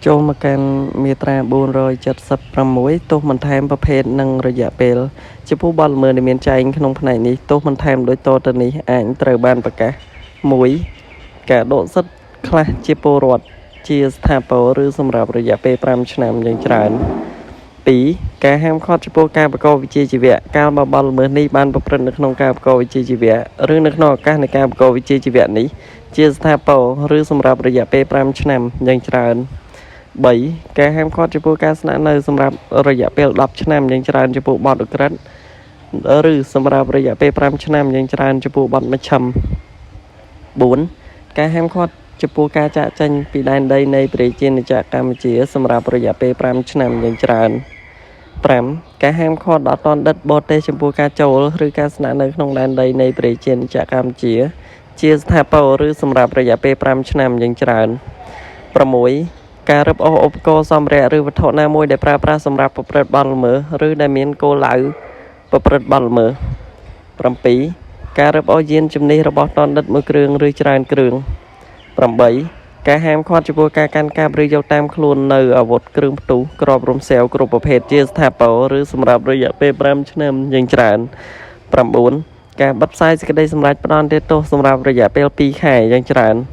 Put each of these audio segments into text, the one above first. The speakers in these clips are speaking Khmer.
ចូលមកកាន់មាត្រា476ទោសបន្ថែមប្រភេទនិងរយៈពេលចំពោះបទល្មើសដែលមានចែងក្នុងផ្នែកនេះទោសបន្ថែមដូចតទៅនេះអាចត្រូវបានប្រកាស 1. ការដកសិទ្ធិខ្លះជាពលរដ្ឋជាស្ថាពរឬសម្រាប់រយៈពេល5ឆ្នាំយ៉ាងច្រើន 2. ការហាមឃាត់ចំពោះការប្រកបវិជ្ជាជីវៈកាលបើបទល្មើសនេះបានប្រព្រឹត្តនៅក្នុងការប្រកបវិជ្ជាជីវៈឬនៅក្នុងឱកាសនៃការប្រកបវិជ្ជាជីវៈនេះជាស្ថាពរឬសម្រាប់រយៈពេល5ឆ្នាំយ៉ាងច្រើន 3. ការហាមឃាត់ចំពោះការស្នាក់នៅសម្រាប់រយៈពេល10ឆ្នាំយ៉ាងច្រើនចំពោះបទឧក្រិដ្ឋឬសម្រាប់រយៈពេល5ឆ្នាំយ៉ាងច្រើនចំពោះបទមជ្ឈិម 4. ការហាមឃាត់ចំពោះការចាកចេញពីដែនដីនៃប្រជាណាចក្រកម្ពុជាសម្រាប់រយៈពេល5ឆ្នាំយ៉ាងច្រើន 5. ការហាមឃាត់ដល់អត្តនដិតបរទេសចំពោះការចូលឬការស្នាក់នៅក្នុងដែនដីនៃប្រជាណាចក្រកម្ពុជាជាស្ថាពរឬសម្រាប់រយៈពេល5ឆ្នាំយ៉ាងច្រើន 6. ការរឹបអូសឧបករណ៍សម្ភារៈឬវត្ថុណាមួយដែលប្រើប្រាស់សម្រាប់ប្រព្រឹត្តបទល្មើសឬដែលមានគោលដៅប្រព្រឹត្តបទល្មើស 7. ការរឹបអូសយានជំនិះរបស់អត្តនដិតមួយគ្រឿងឬច្រើនគ្រឿង 8. ការហាមឃាត់ចំពោះការកាន់កាប់ឬយកតាមខ្លួននៅអាវុធគ្រឿងផ្ទុះគ្រាប់រំសេវគ្រប់ប្រភេទជាស្ថាពរឬសម្រាប់រយៈពេល5ឆ្នាំយ៉ាងច្រើន 9. ការបិទផ្សាយសេចក្តីសម្រេចផ្តន្ទាទោសសម្រាប់រយៈពេល2ខែយ៉ាងច្រើន 10.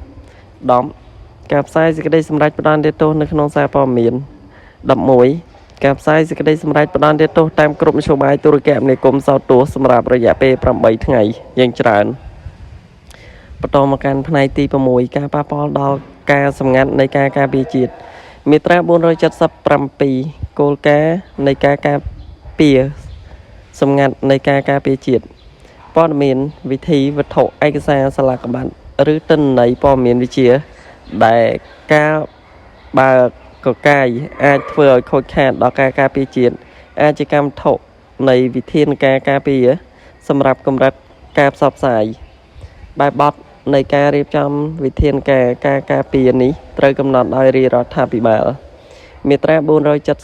ការផ្សាយសេចក្តីសម្រេចផ្តន្ទាទោសនៅក្នុងសារព័ត៌មាន 11. ការផ្សាយសេចក្តីសម្រេចផ្តន្ទាទោសតាមគ្រប់មធ្យោបាយទូរគមនាគមន៍សោតទោសសម្រាប់រយៈពេល8ថ្ងៃយ៉ាងច្រើនបន្តមកកាន់ផ្នែកទី6ការប៉ះពាល់ដល់ការសម្ងាត់នៃការការពារជាតិមាត្រា477គោលការណ៍នៃការការពារសម្ងាត់នៃការការពារជាតិព័ត៌មានវិធីវត្ថុឯកសារសាលាក្បាត់ឬទិន្នន័យព័ត៌មានវិទ្យាដែលការបើកកកាយអាចធ្វើឲ្យខូចខាតដល់ការការពារជាតិអាចជាកម្មវត្ថុនៃវិធានការការពារសម្រាប់កម្រិតការផ្សព្វផ្សាយបែបបទនៃការរៀបចំវិធានការការពារនេះត្រូវកំណត់ដោយរាជរដ្ឋាភិបាលមាត្រា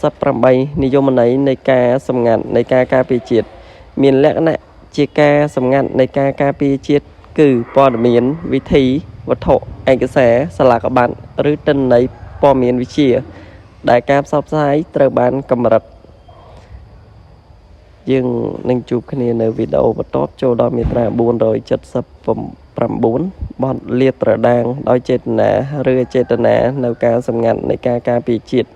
478និយមន័យនៃការសម្ងាត់នៃការការពារជាតិមានលក្ខណៈជាការសម្ងាត់នៃការការពារជាតិគឺព័ត៌មានវិធីវត្ថុឯកសារសាលាក្បាត់ឬទិន្នន័យព័ត៌មានវិទ្យាដែលការផ្សព្វផ្សាយត្រូវបានកម្រិតយើងនឹងជួបគ្នានៅវីដេអូបន្ទាប់ចូលដល់មាត្រា479បទលាតត្រដាងដោយចេតនាឬអចេតនានៅការសម្ងាត់នៃការការពារជាតិ